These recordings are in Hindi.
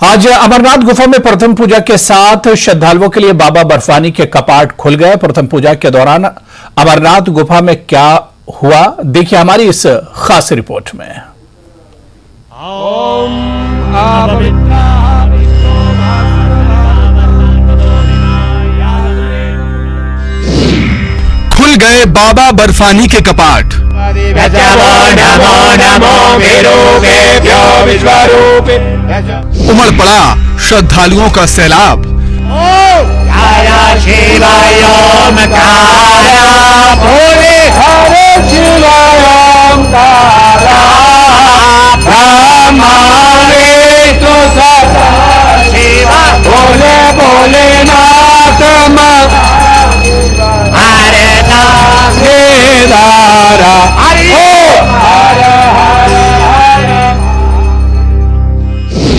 आज अमरनाथ गुफा में प्रथम पूजा के साथ श्रद्धालुओं के लिए बाबा बर्फानी के कपाट खुल गए। प्रथम पूजा के दौरान अमरनाथ गुफा में क्या हुआ, देखिए हमारी इस खास रिपोर्ट में। खुल गए बाबा बर्फानी के कपाट। उमड़ पड़ा श्रद्धालुओं का सैलाब।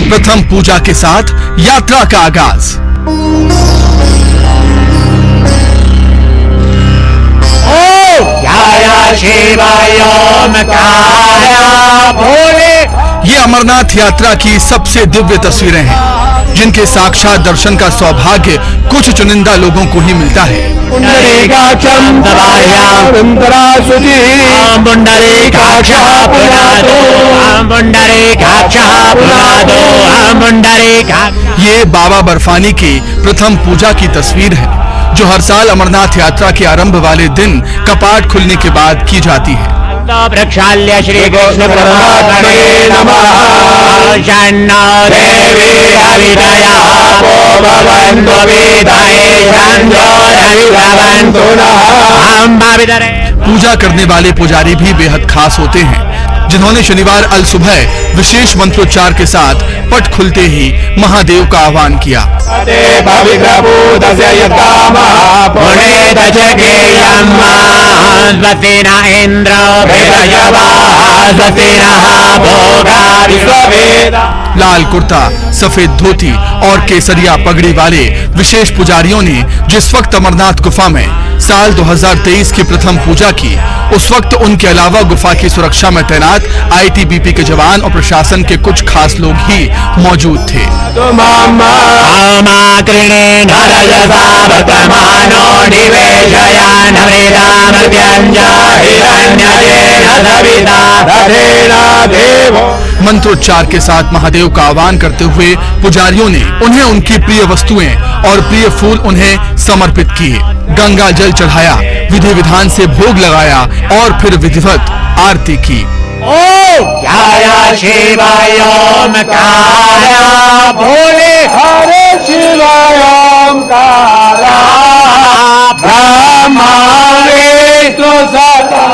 प्रथम पूजा के साथ यात्रा का आगाज। ये अमरनाथ यात्रा की सबसे दिव्य तस्वीरें हैं, जिनके साक्षात दर्शन का सौभाग्य कुछ चुनिंदा लोगों को ही मिलता है। ये बाबा बर्फानी की प्रथम पूजा की तस्वीर है, जो हर साल अमरनाथ यात्रा के आरंभ वाले दिन कपाट खुलने के बाद की जाती है। प्रक्षाल्य श्री कृष्ण परमात्मने नमः। शन्नो देवी हविषया भवन्तु विदये शन्नो रवि भवन्तु नः। पूजा करने वाले पुजारी भी बेहद खास होते हैं, जिन्होंने शनिवार अल सुबह विशेष मंत्रोच्चार के साथ पट खुलते ही महादेव का आह्वान किया। लाल कुर्ता, सफेद धोती और केसरिया पगड़ी वाले विशेष पुजारियों ने जिस वक्त अमरनाथ गुफा में साल 2023 की प्रथम पूजा की, उस वक्त उनके अलावा गुफा की सुरक्षा में तैनात आईटीबीपी के जवान और प्रशासन के कुछ खास लोग ही मौजूद थे। मंत्रोच्चार के साथ महादेव का आह्वान करते हुए पुजारियों ने उन्हें उनकी प्रिय वस्तुएं और प्रिय फूल उन्हें समर्पित किए। गंगा जल चढ़ाया, विधि विधान से भोग लगाया और फिर विधिवत आरती की। भोले हरे शिवाय ओंकारा, ब्रह्मा विष्णु सदा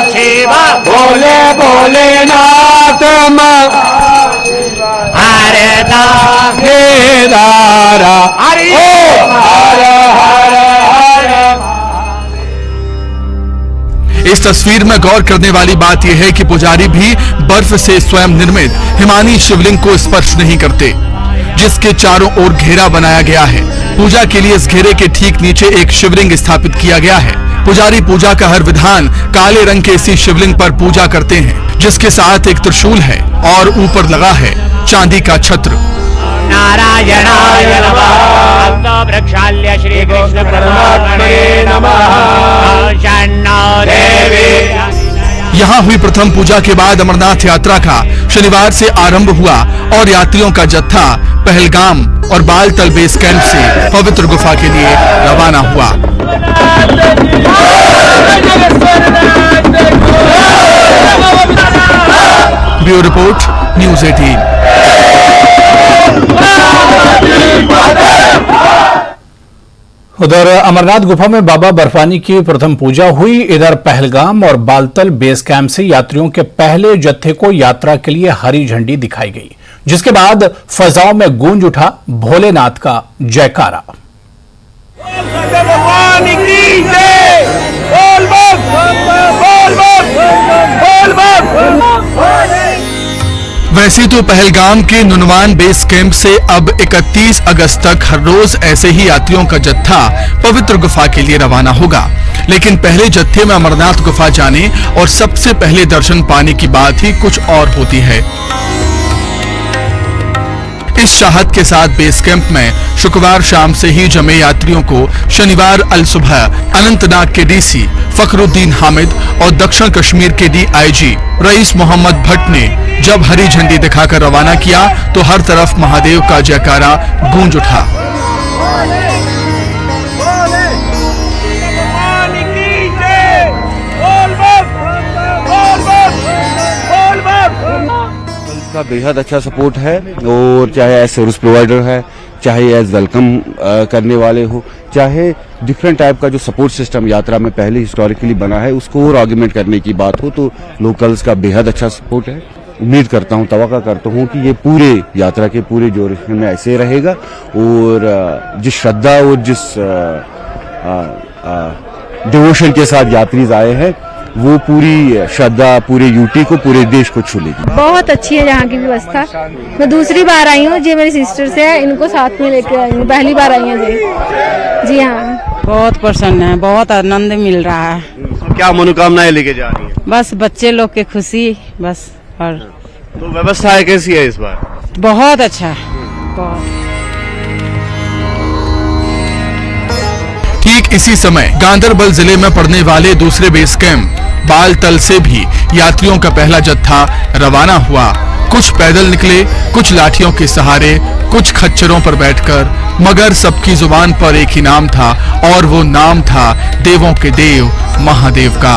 शिवा, भोले भोलेनाथ हरे दारा हरि इस तस्वीर में गौर करने वाली बात यह है कि पुजारी भी बर्फ से स्वयं निर्मित हिमानी शिवलिंग को स्पर्श नहीं करते, जिसके चारों ओर घेरा बनाया गया है। पूजा के लिए इस घेरे के ठीक नीचे एक शिवलिंग स्थापित किया गया है। पुजारी पूजा का हर विधान काले रंग के इसी शिवलिंग पर पूजा करते हैं, जिसके साथ एक त्रिशूल है और ऊपर लगा है चांदी का छत्र। नारायणाय नमः। प्रक्षाल्य श्री कृष्ण परमात्मने नमः। शन्नो देवी। यहाँ हुई प्रथम पूजा के बाद अमरनाथ यात्रा का शनिवार से आरंभ हुआ और यात्रियों का जत्था पहलगाम और बालतल बेस कैंप से पवित्र गुफा के लिए रवाना हुआ। Bureau report, news 18। उधर अमरनाथ गुफा में बाबा बर्फानी की प्रथम पूजा हुई। इधर पहलगाम और बालतल बेस कैंप से यात्रियों के पहले जत्थे को यात्रा के लिए हरी झंडी दिखाई गई, जिसके बाद फजाओं में गूंज उठा भोलेनाथ का जयकारा। वैसे तो पहलगाम के नुनवान बेस कैंप से अब 31 अगस्त तक हर रोज ऐसे ही यात्रियों का जत्था पवित्र गुफा के लिए रवाना होगा, लेकिन पहले जत्थे में अमरनाथ गुफा जाने और सबसे पहले दर्शन पाने की बात ही कुछ और होती है। इस चाहत के साथ बेस कैंप में शुक्रवार शाम से ही जमे यात्रियों को शनिवार अल सुबह अनंतनाग के डीसी फखरुद्दीन हामिद और दक्षिण कश्मीर के डीआईजी रईस मोहम्मद भट्ट ने जब हरी झंडी दिखाकर रवाना किया तो हर तरफ महादेव का जयकारा गूंज उठा। का बेहद अच्छा सपोर्ट है, और चाहे एज सर्विस प्रोवाइडर है, चाहे एज वेलकम करने वाले हो, चाहे डिफरेंट टाइप का जो सपोर्ट सिस्टम यात्रा में पहले हिस्टोरिकली बना है उसको और आर्ग्यूमेंट करने की बात हो तो लोकल्स का बेहद अच्छा सपोर्ट है। उम्मीद करता हूँ, तवक्का करता हूँ कि ये पूरे यात्रा के पूरे ड्यूरेशन में ऐसे रहेगा, और जिस श्रद्धा और जिस डिवोशन के साथ यात्री आए हैं वो पूरी श्रद्धा पूरे यूटी को, पूरे देश को छूलेगी। बहुत अच्छी है यहाँ की व्यवस्था। मैं दूसरी बार आई हूँ, जी मेरी सिस्टर से है, इनको साथ में लेकर आई हूँ, पहली बार आई हूँ जी हाँ। बहुत प्रसन्न है, बहुत आनंद मिल रहा है। क्या मनोकामनाएं लेके जा रही हैं? बस बच्चे लोग के खुशी बस। और तो व्यवस्था कैसी है इस बार? बहुत अच्छा है, बहुत। ठीक इसी समय गांदरबल जिले में पड़ने वाले दूसरे बेस कैंप बालतल से भी यात्रियों का पहला जत्था रवाना हुआ। कुछ पैदल निकले, कुछ लाठियों के सहारे, कुछ खच्चरों पर बैठकर, मगर सबकी जुबान पर एक ही नाम था, और वो नाम था देवों के देव महादेव का।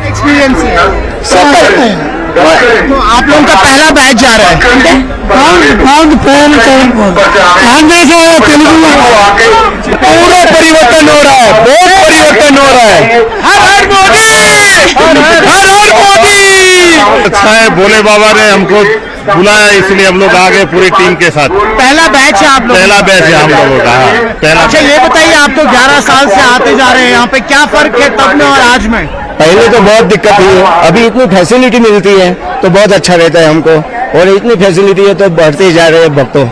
एक्सपीरियंस है तो आप लोगों का पहला बैच जा रहा है। पूरा परिवर्तन हो रहा है, बहुत परिवर्तन हो रहा है। हर हर मोदी, हर हर मोदी। अच्छा है, भोले बाबा ने हमको बुलाया इसलिए हम लोग आ गए पूरी टीम के साथ। पहला बैच है आप लोग? पहला बैच है हम लोगों का। पहला। अच्छा ये बताइए, आप तो 11 साल से आते जा रहे हैं यहाँ पे, क्या फर्क है तब में और आज में? पहले तो बहुत दिक्कत हुई है, अभी इतनी फैसिलिटी मिलती है तो बहुत अच्छा रहता है हमको, और इतनी फैसिलिटी है तो बढ़ते जा रहे हैं भक्तों।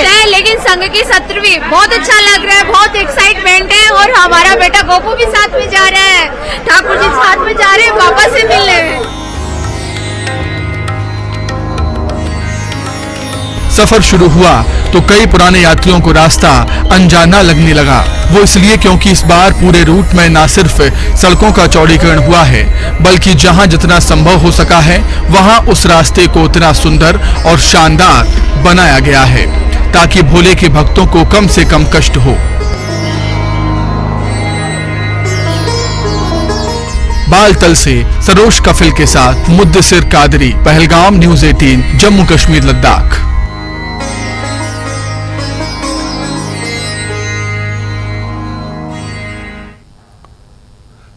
है, लेकिन संघ की सत्र भी बहुत अच्छा लग रहा है, बहुत एक्साइटमेंट है, और हमारा बेटा गोपू भी साथ में जा रहा है, ठाकुर जी साथ में जा रहे हैं पापा से मिलने। सफर शुरू हुआ तो कई पुराने यात्रियों को रास्ता अनजाना लगने लगा। वो इसलिए क्योंकि इस बार पूरे रूट में न सिर्फ सड़कों का चौड़ीकरण हुआ है, बल्कि जहां जितना संभव हो सका है वहां उस रास्ते को उतना सुंदर और शानदार बनाया गया है ताकि भोले के भक्तों को कम से कम कष्ट हो। बालतल से सरोज कफिल के साथ मुद्दसिर कादरी, पहलगाम, न्यूज़ 18, जम्मू कश्मीर, लद्दाख।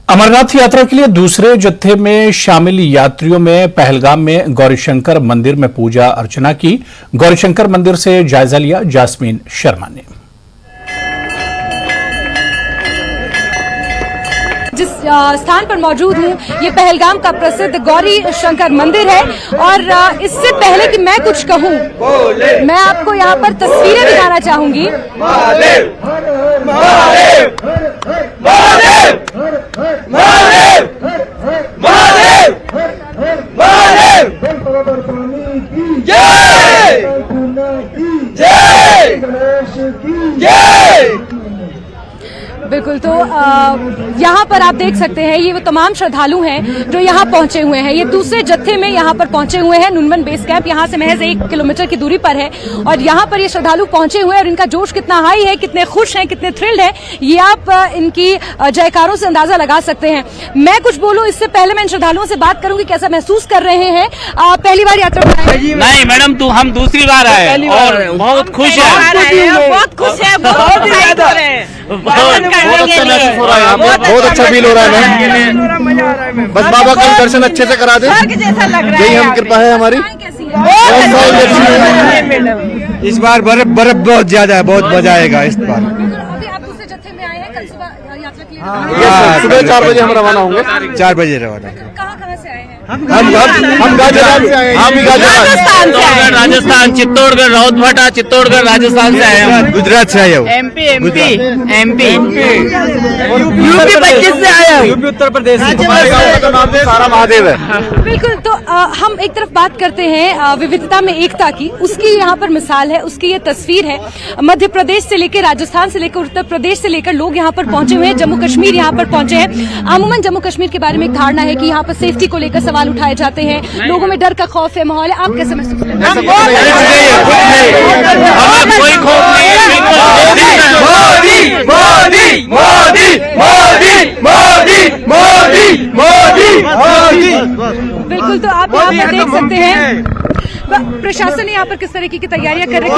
अमरनाथ यात्रा के लिए दूसरे जत्थे में शामिल यात्रियों में पहलगाम में गौरीशंकर मंदिर में पूजा अर्चना की। गौरीशंकर मंदिर से जायजा लिया जास्मीन शर्मा ने। जिस स्थान पर मौजूद हूँ ये पहलगाम का प्रसिद्ध गौरी शंकर मंदिर है, और इससे पहले कि मैं कुछ कहूँ मैं आपको यहाँ पर तस्वीरें दिखाना चाहूंगी। बिल्कुल, तो यहाँ पर आप देख सकते हैं ये वो तमाम श्रद्धालु हैं जो यहाँ पहुंचे हुए हैं। ये दूसरे जत्थे में यहाँ पर पहुंचे हुए हैं। नुनवन बेस कैंप यहाँ से महज 1 किलोमीटर की दूरी पर है, और यहाँ पर ये श्रद्धालु पहुंचे हुए हैं, और इनका जोश कितना हाई है, कितने खुश हैं, कितने थ्रिल्ड हैं, ये आप इनकी जयकारों से अंदाजा लगा सकते हैं। मैं कुछ बोलूँ इससे पहले मैं इन श्रद्धालुओं से बात करूंगी कैसा महसूस कर रहे हैं। पहली बार यात्रा पर आए? नहीं मैडम, तो हम दूसरी बार आए और बहुत खुश है, बहुत खुश है, बहुत बहुत अच्छा फील हो रहा है। बस बाबा का दर्शन अच्छे से करा दे, यही हम कृपा है हमारी। इस बार बर्फ बहुत ज्यादा है, बहुत मजा आएगा इस बार। आप दूसरे जत्थे में आए हैं, कल सुबह यात्रा के लिए? सुबह 4 बजे हम रवाना होंगे। 4 बजे रवाना। कहाँ से आए हैं? हम गाजियाबाद से आए हैं। हम राजस्थान से आए हैं। राजस्थान, चित्तौड़गढ़, राउतभाटा, चित्तौड़गढ़, राजस्थान से आए हैं। गुजरात से आए हो? एमपी यूपी 25 से आया हूँ। यूपी उत्तर प्रदेश से। सारा महादेव है। बिल्कुल। तो हम एक तरफ बात करते हैं विविधता में एकता की, उसकी यहाँ पर मिसाल है, उसकी ये तस्वीर है। मध्य प्रदेश से लेकर, राजस्थान से लेकर, उत्तर प्रदेश से लेकर लोग यहाँ पर पहुंचे हुए हैं। जम्मू कश्मीर यहाँ पर पहुंचे हैं। अमूमन जम्मू कश्मीर के बारे में एक धारणा है कि यहाँ पर सेफ्टी को लेकर सवाल उठाए जाते हैं, लोगों में डर का खौफ है, माहौल है। आप कैसे महसूस करते हैं? कोई खौफ नहीं है। मोदी मोदी मोदी मोदी मोदी मोदी मोदी मोदी। बिल्कुल। तो आप यहाँ पर देख सकते हैं प्रशासन यहाँ पर किस तरीके की तैयारियां कर रखी है।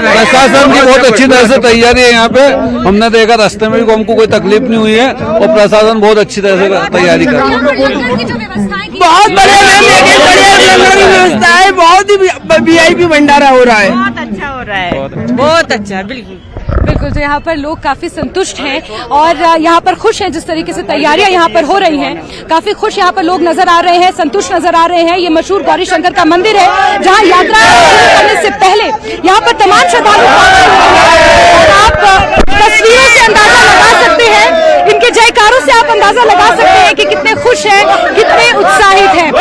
प्रशासन की बहुत अच्छी तरह से तैयारी है यहाँ पे। हमने देखा रास्ते में भी हमको कोई तकलीफ नहीं हुई है और प्रशासन बहुत अच्छी तरह से तैयारी कर रहा है। बहुत बढ़िया व्यवस्था है, बहुत ही VIP भंडारा हो रहा है। बहुत अच्छा हो रहा है, बहुत अच्छा। बिल्कुल बिल्कुल। तो यहाँ पर लोग काफी संतुष्ट हैं और यहाँ पर खुश हैं जिस तरीके से तैयारियां यहाँ पर हो रही हैं। काफी खुश यहाँ पर लोग नजर आ रहे हैं, संतुष्ट नजर आ रहे हैं। ये मशहूर गौरी शंकर का मंदिर है जहाँ यात्रा शुरू करने से पहले यहाँ पर तमाम श्रद्धालु आप तस्वीरों से अंदाजा लगा सकते हैं, इनके जयकारों से आप अंदाजा लगा सकते हैं कि कितने खुश हैं, कितने उत्साहित हैं।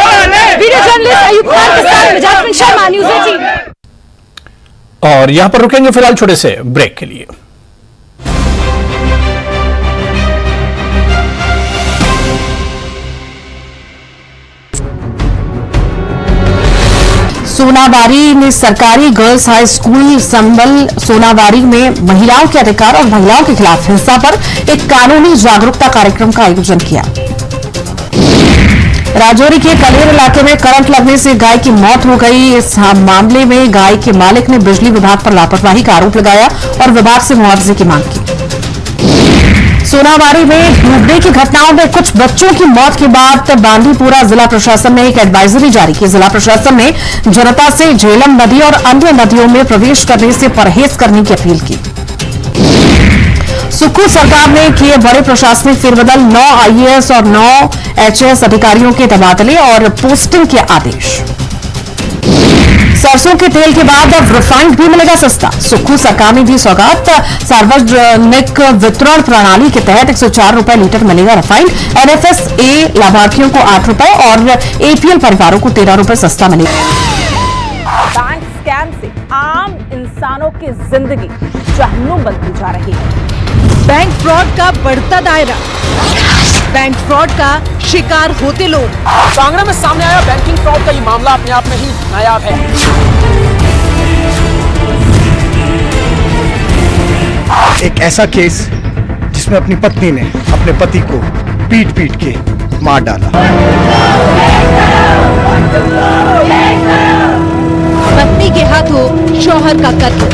वीडियो जर्नलिस्ट अयूब खान के साथ जासमिन शर्मा, न्यूज़ 18। और यहां पर रुकेंगे फिलहाल छोटे से ब्रेक के लिए। सोनावारी में सरकारी गर्ल्स हाई स्कूल संबल सोनावारी में महिलाओं के अधिकार और महिलाओं के खिलाफ हिंसा पर एक कानूनी जागरूकता कार्यक्रम का आयोजन किया। राजौरी के कलेर इलाके में करंट लगने से गाय की मौत हो गई। इस मामले में गाय के मालिक ने बिजली विभाग पर लापरवाही का आरोप लगाया और विभाग से मुआवजे की मांग की। सोनावारी में डूबने की घटनाओं में कुछ बच्चों की मौत के बाद बांदीपुरा जिला प्रशासन ने एक एडवाइजरी जारी की। जिला प्रशासन ने जनता से झेलम नदी और अन्य नदियों में प्रवेश करने से परहेज करने की अपील की। सुक्खू सरकार ने किए बड़े प्रशासनिक फेरबदल, 9 IAS और 9 HS अधिकारियों के तबादले और पोस्टिंग के आदेश। सरसों के तेल के बाद अब रिफाइंड भी मिलेगा सस्ता, सुक्खू सरकार ने दी सौगात। सार्वजनिक वितरण प्रणाली के तहत 104 रुपए लीटर मिलेगा रिफाइंड। NFSA लाभार्थियों को 8 रुपए और APL परिवारों को 13 रुपए सस्ता मिलेगा। बैंक स्कैम से आम इंसानों की जिंदगी जहन्नुम बनती जा रही है। बैंक फ्रॉड का बढ़ता दायरा, बैंक फ्रॉड का शिकार होते लोग। कांगड़ा में सामने आया बैंकिंग फ्रॉड का ये मामला अपने आप में ही नायाब है। एक ऐसा केस जिसमें अपनी पत्नी ने अपने पति को पीट पीट के मार डाला। पत्नी के हाथों शौहर का कत्ल,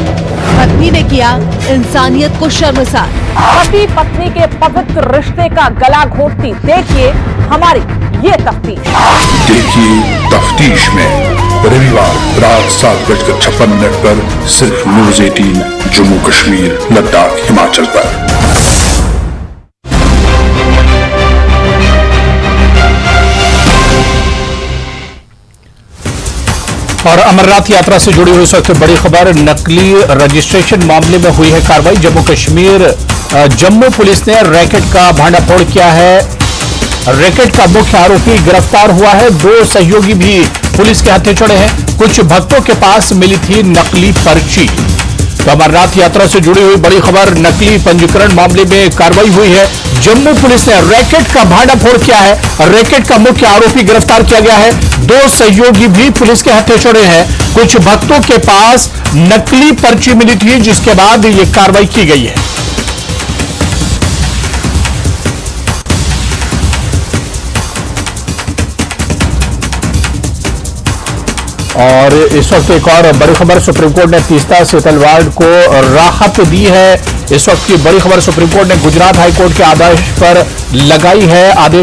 पत्नी ने किया इंसानियत को शर्मसार। पति पत्नी के पवित्र रिश्ते का गला घोटती देखिए हमारी ये तफ्तीश। देखिए तफ्तीश में रविवार रात 7:56 पर सिर्फ न्यूज़ 18 जम्मू कश्मीर लद्दाख हिमाचल पर। और अमरनाथ यात्रा से जुड़ी हुई सबसे बड़ी खबर, नकली रजिस्ट्रेशन मामले में हुई है कार्रवाई। जम्मू कश्मीर जम्मू पुलिस ने रैकेट का भांडाफोड़ किया है। रैकेट का मुख्य आरोपी गिरफ्तार हुआ है। 2 सहयोगी भी पुलिस के हत्थे चढ़े हैं। कुछ भक्तों के पास मिली थी नकली पर्ची। तो अमरनाथ यात्रा से जुड़ी हुई बड़ी खबर, नकली पंजीकरण मामले में कार्रवाई हुई है। जम्मू पुलिस ने रैकेट का भांडाफोड़ किया है। रैकेट का मुख्य आरोपी गिरफ्तार किया गया है। 2 सहयोगी भी पुलिस के हत्थे चढ़े हैं। कुछ भक्तों के पास नकली पर्ची मिली थी जिसके बाद ये कार्रवाई की गई है। और इस वक्त एक और बड़ी खबर, सुप्रीम कोर्ट ने तीस्ता सीतलवाड़ को राहत दी है। इस वक्त की बड़ी खबर, सुप्रीम कोर्ट ने गुजरात हाईकोर्ट के आदेश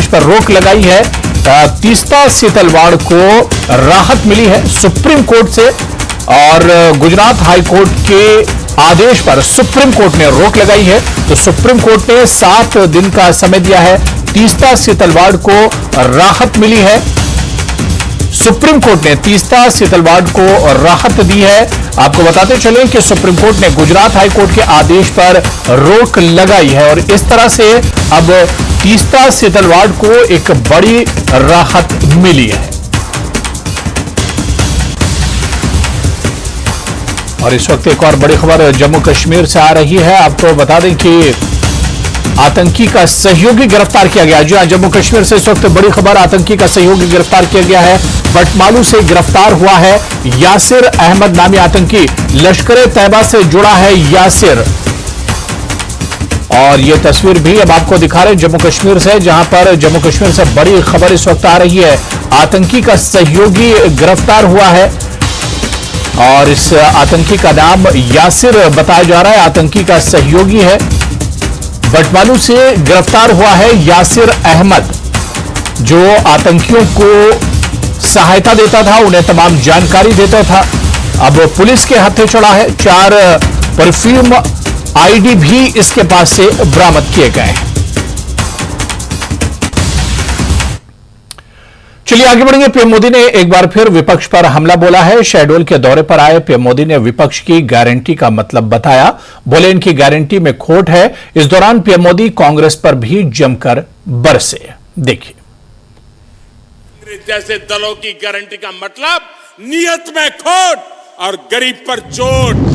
पर रोक लगाई है। तीस्ता सीतलवाड़ को राहत मिली है सुप्रीम कोर्ट से और गुजरात हाईकोर्ट के आदेश पर सुप्रीम कोर्ट ने रोक लगाई है। तो सुप्रीम कोर्ट ने 7 दिन का समय दिया है तीस्ता सीतलवाड़ को राहत मिली है। सुप्रीम कोर्ट ने तीस्ता सीतलवाड़ को राहत दी है। आपको बताते चलें कि सुप्रीम कोर्ट ने गुजरात हाई कोर्ट के आदेश पर रोक लगाई है और इस तरह से अब तीस्ता सीतलवाड़ को एक बड़ी राहत मिली है। और इस वक्त एक और बड़ी खबर जम्मू कश्मीर से आ रही है। आपको बता दें कि आतंकी का सहयोगी गिरफ्तार किया गया। जी हां, जम्मू कश्मीर से इस वक्त बड़ी खबर, आतंकी का सहयोगी गिरफ्तार किया गया है। बटमालू से गिरफ्तार हुआ है यासिर अहमद नामी आतंकी। लश्कर तैयबा से जुड़ा है यासिर। और यह तस्वीर भी अब आपको दिखा रहे हैं जम्मू कश्मीर से, जहां पर जम्मू कश्मीर से बड़ी खबर इस वक्त आ रही है। आतंकी का सहयोगी गिरफ्तार हुआ है और इस आतंकी का नाम यासिर बताया जा रहा है। आतंकी का सहयोगी है। बटमालू से गिरफ्तार हुआ है यासिर अहमद, जो आतंकियों को सहायता देता था, उन्हें तमाम जानकारी देता था। अब पुलिस के हाथे चढ़ा है। 4 परफ्यूम आईडी भी इसके पास से बरामद किए गए हैं। चलिए आगे बढ़ेंगे। पीएम मोदी ने एक बार फिर विपक्ष पर हमला बोला है। शहडोल के दौरे पर आए पीएम मोदी ने विपक्ष की गारंटी का मतलब बताया। बोले इनकी गारंटी में खोट है। इस दौरान पीएम मोदी कांग्रेस पर भी जमकर बरसे। देखिए, कांग्रेस जैसे दलों की गारंटी का मतलब नियत में खोट और गरीब पर चोट।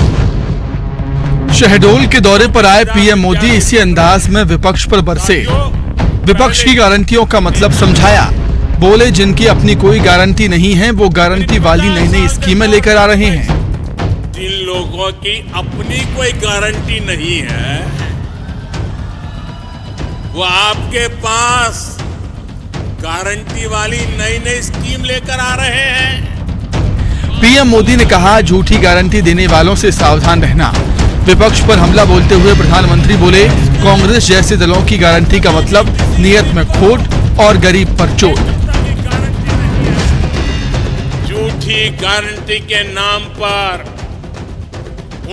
शहडोल के दौरे पर आए पीएम मोदी इसी अंदाज में विपक्ष पर बरसे। विपक्ष की गारंटियों का मतलब समझाया। बोले जिनकी अपनी कोई गारंटी नहीं है वो गारंटी वाली नई नई स्कीमें लेकर आ रहे हैं। जिन लोगों की अपनी कोई गारंटी नहीं है वो आपके पास गारंटी वाली नई नई स्कीम लेकर आ रहे हैं। पीएम मोदी ने कहा झूठी गारंटी देने वालों से सावधान रहना। विपक्ष पर हमला बोलते हुए प्रधानमंत्री बोले कांग्रेस जैसे दलों की गारंटी का मतलब नियत में खोट और गरीब पर चोट। झूठी गारंटी के नाम पर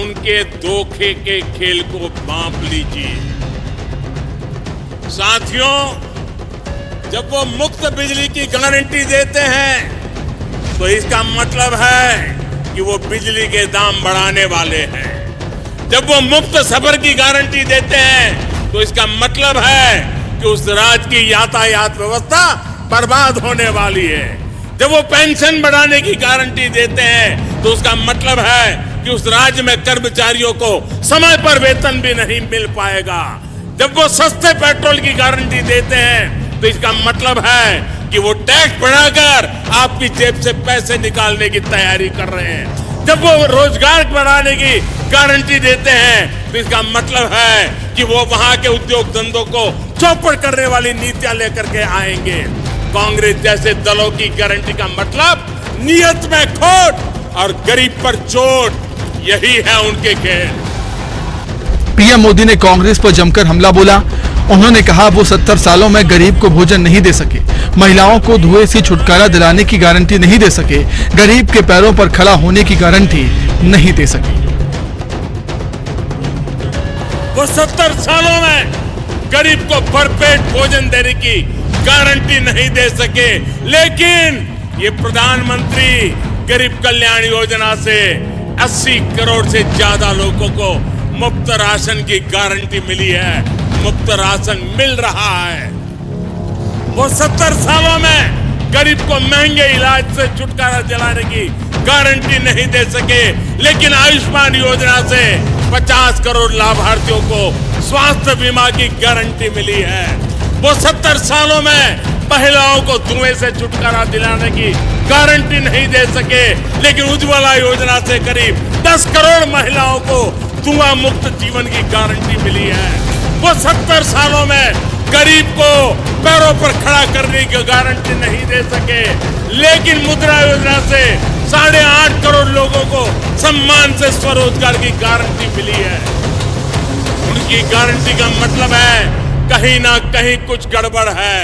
उनके धोखे के खेल को भांप लीजिए। साथियों, जब वो मुफ्त बिजली की गारंटी देते हैं तो इसका मतलब है कि वो बिजली के दाम बढ़ाने वाले हैं। जब वो मुफ्त सफर की गारंटी देते हैं तो इसका मतलब है कि उस राज्य की यातायात व्यवस्था बर्बाद होने वाली है। जब वो पेंशन बढ़ाने की गारंटी देते हैं तो उसका मतलब है कि उस राज्य में कर्मचारियों को समय पर वेतन भी नहीं मिल पाएगा। जब वो सस्ते पेट्रोल की गारंटी देते हैं तो इसका मतलब है कि वो टैक्स बढ़ाकर आपकी जेब से पैसे निकालने की तैयारी कर रहे हैं। जब वो रोजगार बढ़ाने की गारंटी देते हैं तो इसका मतलब है कि वो वहां के उद्योग धंधों को चौपट करने वाली नीतियां लेकर के आएंगे। कांग्रेस जैसे दलों की गारंटी का मतलब नियत में खोट और गरीब पर चोट, यही है उनके खेल। पीएम मोदी ने कांग्रेस पर जमकर हमला बोला। उन्होंने कहा वो 70 सालों में गरीब को भोजन नहीं दे सके, महिलाओं को धुएं से छुटकारा दिलाने की गारंटी नहीं दे सके, गरीब के पैरों पर खड़ा होने की गारंटी नहीं दे सके। वो 70 सालों में गरीब को भरपेट भोजन देने की गारंटी नहीं दे सके, लेकिन ये प्रधानमंत्री गरीब कल्याण योजना से 80 करोड़ से ज्यादा लोगों को मुफ्त राशन की गारंटी मिली है। मुफ्त राशन मिल रहा है। वो 70 सालों में गरीब को महंगे इलाज से छुटकारा दिलाने की गारंटी नहीं दे सके, लेकिन आयुष्मान योजना से 50 करोड़ लाभार्थियों को स्वास्थ्य बीमा की गारंटी मिली है। वो 70 सालों में महिलाओं को धुएं से छुटकारा दिलाने की गारंटी नहीं दे सके, लेकिन उज्ज्वला योजना से करीब 10 करोड़ महिलाओं को धुआं मुक्त जीवन की गारंटी मिली है। वो 70 सालों में गरीब को पैरों पर खड़ा करने की गारंटी नहीं दे सके, लेकिन मुद्रा योजना से 8.5 करोड़ लोगों को सम्मान से स्वरोजगार की गारंटी मिली है। उनकी गारंटी का मतलब है कहीं ना कहीं कुछ गड़बड़ है।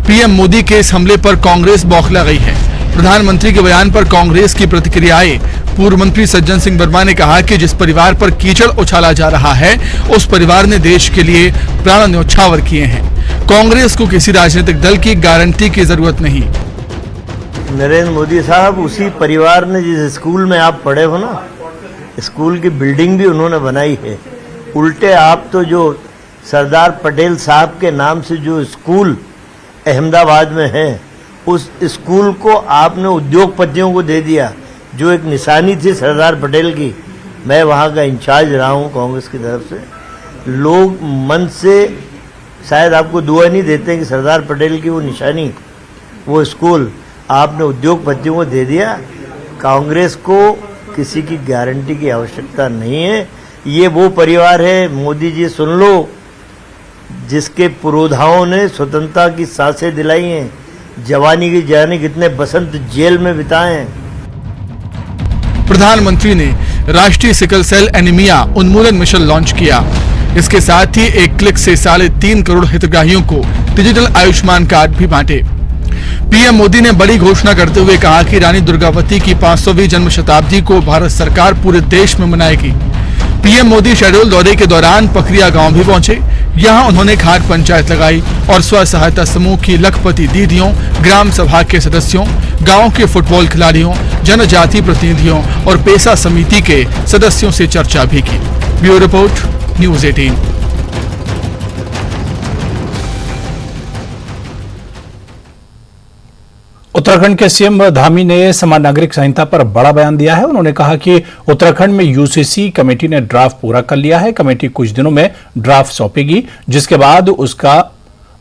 पीएम मोदी के इस हमले पर कांग्रेस बौखला गई है। प्रधानमंत्री के बयान पर कांग्रेस की प्रतिक्रियाएं। पूर्व मंत्री सज्जन सिंह वर्मा ने कहा कि जिस परिवार पर कीचड़ उछाला जा रहा है उस परिवार ने देश के लिए प्राण न्यौछावर किए हैं। कांग्रेस को किसी राजनीतिक दल की गारंटी की जरूरत नहीं। नरेंद्र मोदी साहब उसी परिवार ने जिस स्कूल में आप पढ़े हो ना, स्कूल की बिल्डिंग भी उन्होंने बनाई है। उल्टे आप तो जो सरदार पटेल साहब के नाम से जो स्कूल अहमदाबाद में है, उस स्कूल को आपने उद्योगपतियों को दे दिया, जो एक निशानी थी सरदार पटेल की। मैं वहाँ का इंचार्ज रहा हूँ कांग्रेस की तरफ से। लोग मन से शायद आपको दुआ नहीं देते हैं कि सरदार पटेल की वो निशानी, वो स्कूल आपने उद्योगपतियों को दे दिया। कांग्रेस को किसी की गारंटी की आवश्यकता नहीं है। ये वो परिवार है, मोदी जी सुन लो, जिसके पुरोधाओं ने स्वतंत्रता की सांसें दिलाई हैं, जवानी की जाने कितने बसंत जेल में बिताए हैं। प्रधानमंत्री ने राष्ट्रीय सिकल सेल एनीमिया उन्मूलन मिशन लॉन्च किया। इसके साथ ही एक क्लिक से 3.5 करोड़ हितग्राहियों को डिजिटल आयुष्मान कार्ड भी बांटे। पीएम मोदी ने बड़ी घोषणा करते हुए कहा कि रानी दुर्गावती की 500वीं जन्म शताब्दी को भारत सरकार पूरे देश में मनाएगी। पीएम मोदी शहडोल दौरे के दौरान पकरिया गांव भी पहुंचे। यहां उन्होंने खाट पंचायत लगाई और स्व सहायता समूह की लखपति दीदियों, ग्राम सभा के सदस्यों, गांव के फुटबॉल खिलाड़ियों, जनजाति प्रतिनिधियों और पेशा समिति के सदस्यों से चर्चा भी की। Bureau report, news 18। उत्तराखंड के सीएम धामी ने समान नागरिक संहिता पर बड़ा बयान दिया है। उन्होंने कहा कि उत्तराखंड में यूसीसी कमेटी ने ड्राफ्ट पूरा कर लिया है। कमेटी कुछ दिनों में ड्राफ्ट सौंपेगी, जिसके बाद उसका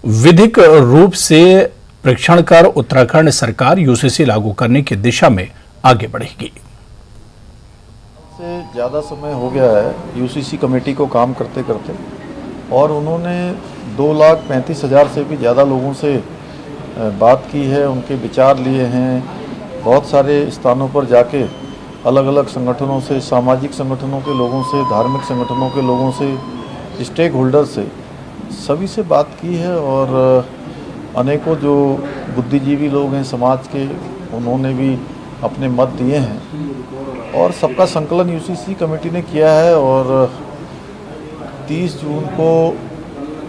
विधिक रूप से परीक्षण कर उत्तराखंड सरकार यूसीसी लागू करने की दिशा में आगे बढ़ेगी। से ज़्यादा समय हो गया है यूसीसी कमेटी को काम करते करते, और उन्होंने 2,35,000 से भी ज़्यादा लोगों से बात की है, उनके विचार लिए हैं। बहुत सारे स्थानों पर जाके अलग अलग संगठनों से, सामाजिक संगठनों के लोगों से, धार्मिक संगठनों के लोगों से, स्टेक होल्डर से, सभी से बात की है। और अनेकों जो बुद्धिजीवी लोग हैं समाज के, उन्होंने भी अपने मत दिए हैं और सबका संकलन यूसीसी कमेटी ने किया है। और 30 जून को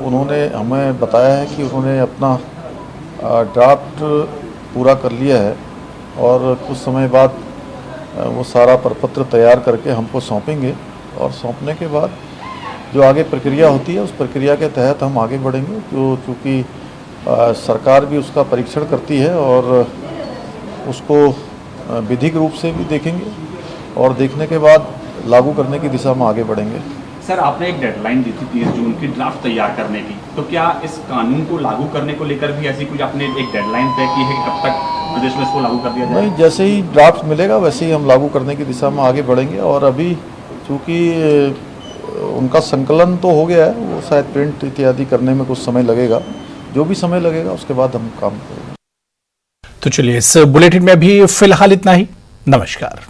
उन्होंने हमें बताया है कि उन्होंने अपना ड्राफ्ट पूरा कर लिया है और कुछ समय बाद वो सारा प्रपत्र तैयार करके हमको सौंपेंगे। और सौंपने के बाद जो आगे प्रक्रिया होती है, उस प्रक्रिया के तहत हम आगे बढ़ेंगे। जो चूँकि सरकार भी उसका परीक्षण करती है और उसको विधिक रूप से भी देखेंगे और देखने के बाद लागू करने की दिशा में आगे बढ़ेंगे। सर, आपने एक डेडलाइन दी थी 30 जून की ड्राफ्ट तैयार करने की, तो क्या इस कानून को लागू करने को लेकर भी ऐसी कुछ आपने एक डेडलाइन तय की है कि कब तक प्रदेश में इसको लागू कर दिया जाए? नहीं, जैसे ही ड्राफ्ट मिलेगा वैसे ही हम लागू करने की दिशा में आगे बढ़ेंगे। और अभी चूँकि उनका संकलन तो हो गया है, वो शायद प्रिंट इत्यादि करने में कुछ समय लगेगा। जो भी समय लगेगा उसके बाद हम काम करेंगे। तो चलिए, इस बुलेटिन में भी फिलहाल इतना ही। नमस्कार।